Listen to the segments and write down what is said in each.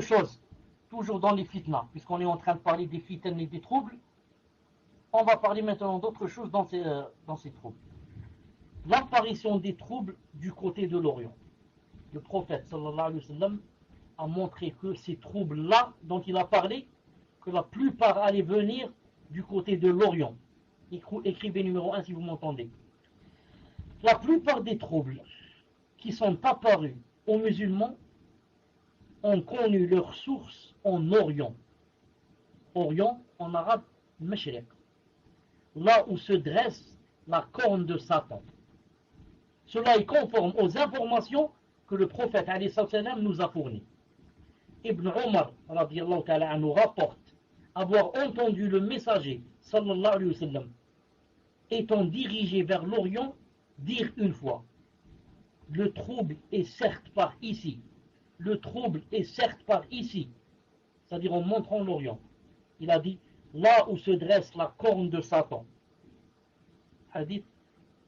autre chose, toujours dans les fitna, puisqu'on est en train de parler des fitnes et des troubles, on va parler maintenant d'autre chose dans ces troubles. L'apparition des troubles du côté de l'Orient. Le prophète sallallahu alayhi wa sallam a montré que ces troubles-là dont il a parlé, que la plupart allaient venir du côté de l'Orient. Écrivez numéro 1 si vous m'entendez. La plupart des troubles qui sont apparus aux musulmans ont connu leur source en Orient. Orient, en arabe, Mashriq. Là où se dresse la corne de Satan. Cela est conforme aux informations que le prophète alayhi salam nous a fournies. Ibn Omar radiyallahu ta'ala anhu rapporte avoir entendu le messager sallallahu alayhi wa sallam étant dirigé vers l'Orient dire une fois: le trouble est certes par ici, le trouble est certes par ici, c'est-à-dire en montrant l'Orient. Il a dit là où se dresse la corne de Satan. Hadith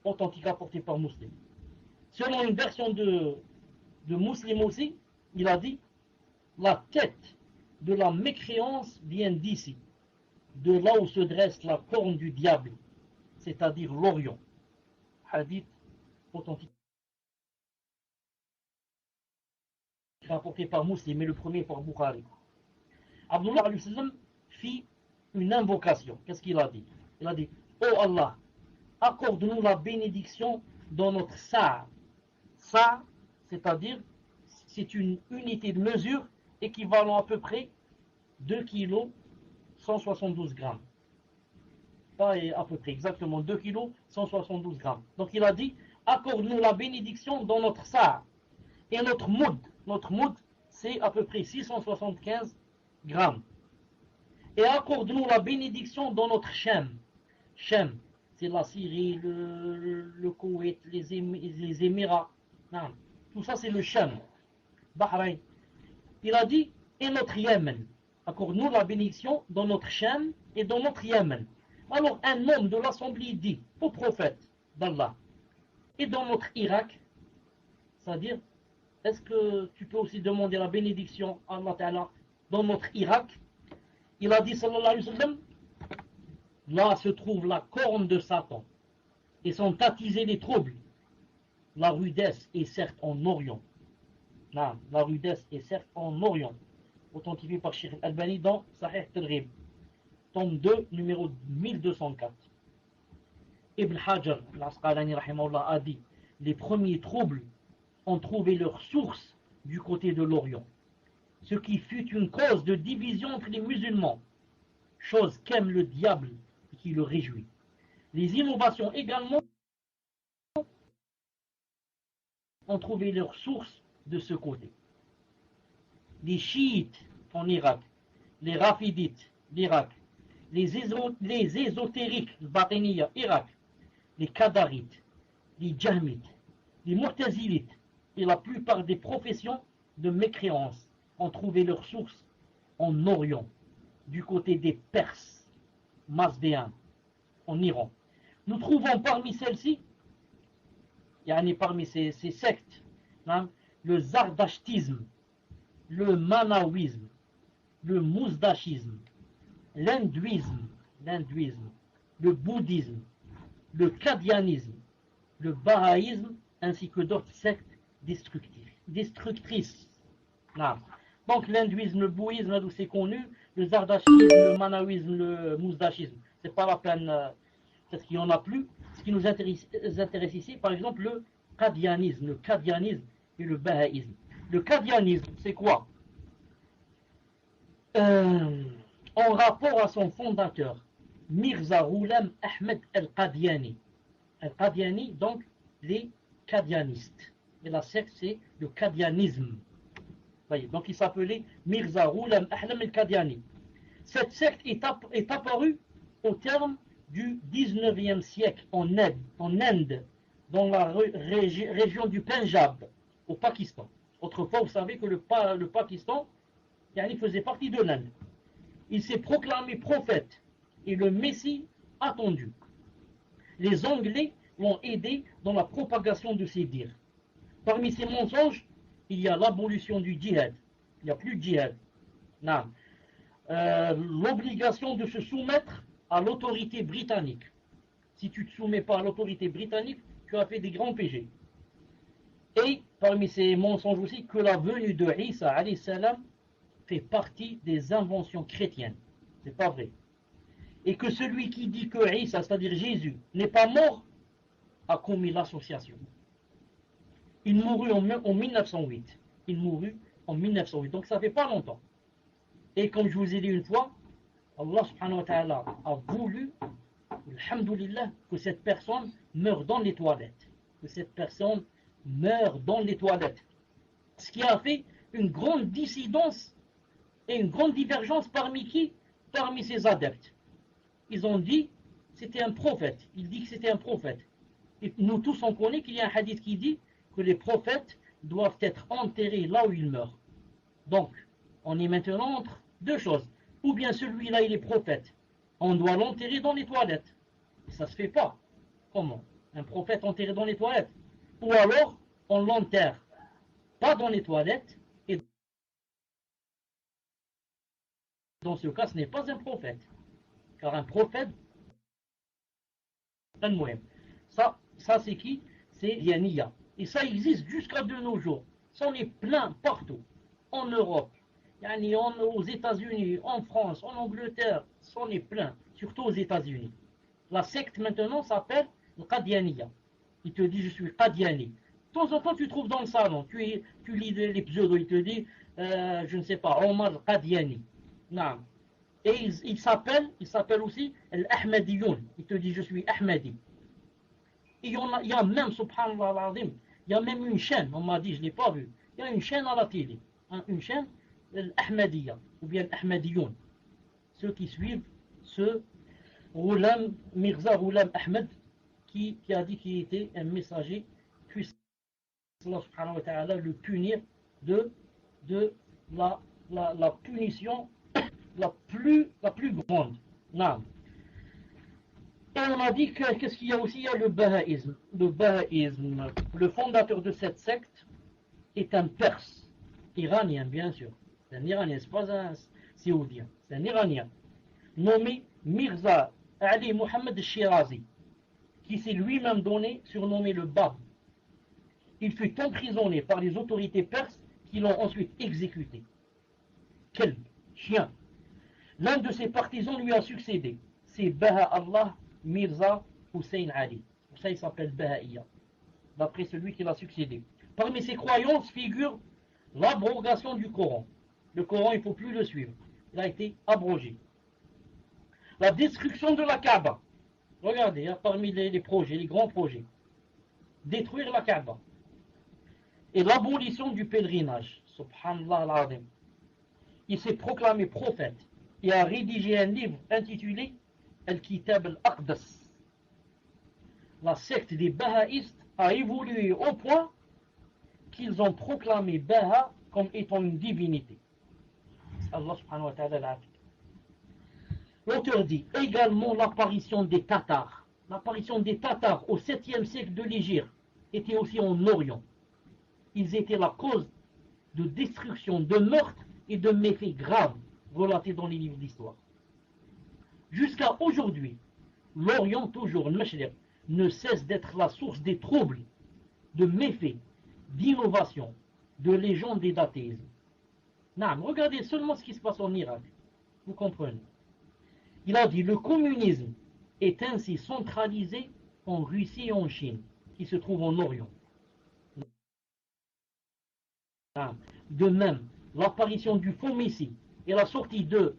authentique rapporté par Muslim. Selon une version de Muslim aussi, il a dit la tête de la mécréance vient d'ici, de là où se dresse la corne du diable, c'est-à-dire l'Orient. Hadith authentique rapporté par Muslim et le premier par Bukhari. Abdullah alayhi salam fit une invocation. Qu'est-ce qu'il a dit? Il a dit: oh Allah, accorde-nous la bénédiction dans notre sa'. Sa', c'est-à-dire, c'est une unité de mesure équivalent à peu près 2 kg 172 grammes. Pas à peu près, exactement 2 kg 172 grammes. Donc il a dit: accorde-nous la bénédiction dans notre sa'. Et notre moud, c'est à peu près 675 grammes. Et accorde-nous la bénédiction dans notre shem. Shem, c'est la Syrie, le Koweït, les Émirats. Non, tout ça c'est le shem. Bahreïn. Il a dit: et notre Yémen. Accorde-nous la bénédiction dans notre shem et dans notre Yémen. Alors un homme de l'assemblée dit au prophète d'Allah: et dans notre Irak, c'est-à-dire, est-ce que tu peux aussi demander la bénédiction à Allah Ta'ala dans notre Irak? Il a dit sallallahu alayhi wa sallam: là se trouve la corne de Satan et sont attisés les troubles. La rudesse est certes en Orient. Non, la rudesse est certes en Orient. Authentifié par Cheikh Al-Albani dans Sahih Targhib, tome 2, numéro 1204. Ibn Hajar al-Asqalani rahimahullah a dit: les premiers troubles ont trouvé leur source du côté de l'Orient, ce qui fut une cause de division entre les musulmans, chose qu'aime le diable et qui le réjouit. Les innovations également ont trouvé leur source de ce côté. Les chiites en Irak, les rafidites d'Irak, les ésotériques batiniya Irak, les qadarites, les jahmites, les mu'tazilites et la plupart des professions de mécréance ont trouvé leur source en Orient, du côté des Perses, Mazdéens, en Iran. Nous trouvons parmi celles-ci, parmi ces sectes, le zardashtisme, le manawisme, le mousdachisme, l'hindouisme, le bouddhisme, le qadianisme, le bahaïsme, ainsi que d'autres sectes destructrices. Donc l'hindouisme, le bouddhisme, c'est connu, le zardashisme, le manawisme, le mousdachisme, c'est pas la peine, peut-être qu'il n'y en a plus. Ce qui nous intéresse ici, par exemple, le qadianisme et le bahaïsme. Le qadianisme, c'est quoi? En rapport à son fondateur, Mirza Ghulam Ahmed al-Qadiani. Al-Qadiani, donc les qadianistes. Et la secte, c'est le qadianisme. Voyez, donc il s'appelait Mirza Ghulam Ahmed al-Qadiani. Cette secte est apparue au terme du 19e siècle en Inde, dans la région du Punjab, au Pakistan. Autrefois, vous savez que le Pakistan faisait partie de l'Inde. Il s'est proclamé prophète et le Messie attendu. Les Anglais l'ont aidé dans la propagation de ses dires. Parmi ces mensonges, il y a l'abolition du djihad, Il n'y a plus de djihad. Non. L'obligation de se soumettre à l'autorité britannique. Si tu ne te soumets pas à l'autorité britannique, tu as fait des grands péchés. Et parmi ces mensonges aussi, que la venue de Isa alayhi salam fait partie des inventions chrétiennes. C'est pas vrai. Et que celui qui dit que Isa, c'est-à-dire Jésus, n'est pas mort, a commis l'association. Il mourut en 1908. Il mourut en 1908. Donc ça fait pas longtemps. Et comme je vous ai dit une fois, Allah subhanahu wa ta'ala a voulu, alhamdoulilah, que cette personne meure dans les toilettes. Que cette personne meure dans les toilettes. Ce qui a fait une grande dissidence et une grande divergence parmi qui? Parmi ses adeptes. Ils ont dit c'était un prophète. Il dit que c'était un prophète. Et nous tous on connaît qu'il y a un hadith qui dit que les prophètes doivent être enterrés là où ils meurent. Donc, on est maintenant entre deux choses. Ou bien celui-là il est prophète. On doit l'enterrer dans les toilettes. Ça se fait pas. Comment? Un prophète enterré dans les toilettes. Ou alors, on l'enterre pas dans les toilettes. Et dans ce cas, ce n'est pas un prophète. Car un prophète, ça c'est qui? C'est Yaniya. Et ça existe jusqu'à de nos jours. Ça en est plein partout. En Europe, aux États-Unis, en France, en Angleterre, ça en est plein. Surtout aux États-Unis. La secte maintenant s'appelle le Qadianiya. Il te dit je suis Qadiani. De temps en temps tu trouves dans le salon, tu lis les pseudos, il te dit je ne sais pas, Omar Qadiani. Non. Et il s'appelle aussi l'Ahmadiyoun. Il te dit je suis Ahmadi. Et il y a même, subhanallah al-azim, il y a même une chaîne, on m'a dit, je ne l'ai pas vu, il y a une chaîne à la télé, hein, une chaîne, l'Ahmadiyya, ou bien l'Ahmadiyoun. Ceux qui suivent ce Mirza Ghulam Ahmed, qui a dit qu'il était un messager, puisse Allah subhanahu wa ta'ala le punir de la punition la plus grande. Non. Et on a dit qu'est-ce qu'il y a aussi? Il y a le bahaïsme. Le bahaïsme, le fondateur de cette secte est un Perse, iranien bien sûr. C'est un iranien, c'est pas un saoudien, c'est un iranien, nommé Mirza Ali Mohammed Shirazi, qui s'est lui-même surnommé le Bab. Il fut emprisonné par les autorités perses qui l'ont ensuite exécuté. Quel chien! L'un de ses partisans lui a succédé. C'est Baha Allah Mirza Hussein Ali. Pour ça il s'appelle Bahaïya, d'après celui qui l'a succédé. Parmi ses croyances figure l'abrogation du Coran. Le Coran, il ne faut plus le suivre. Il a été abrogé. La destruction de la Kaaba. Regardez, hein, parmi les projets, les grands projets. Détruire la Kaaba. Et l'abolition du pèlerinage. Subhanallah al-Azim. Il s'est proclamé prophète et a rédigé un livre intitulé Al-Kitab al-Aqdas. La secte des Bahaïstes a évolué au point qu'ils ont proclamé Baha comme étant une divinité. Allah subhanahu wa ta'ala l'a fait. L'auteur dit également l'apparition des Tatars. L'apparition des Tatars au 7e siècle de l'Hégire était aussi en Orient. Ils étaient la cause de destruction, de meurtres et de méfaits graves relatés dans les livres d'histoire. Jusqu'à aujourd'hui, l'Orient, toujours, le Mashriq, ne cesse d'être la source des troubles, de méfaits, d'innovations, de légendes et d'athéisme. Regardez seulement ce qui se passe en Irak. Vous comprenez. Il a dit le communisme est ainsi centralisé en Russie et en Chine, qui se trouvent en Orient. De même, l'apparition du faux messie et la sortie d'eux,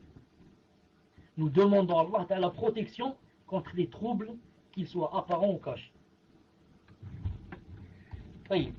nous demandons à Allah la protection contre les troubles, qu'ils soient apparents ou cachés. Oui.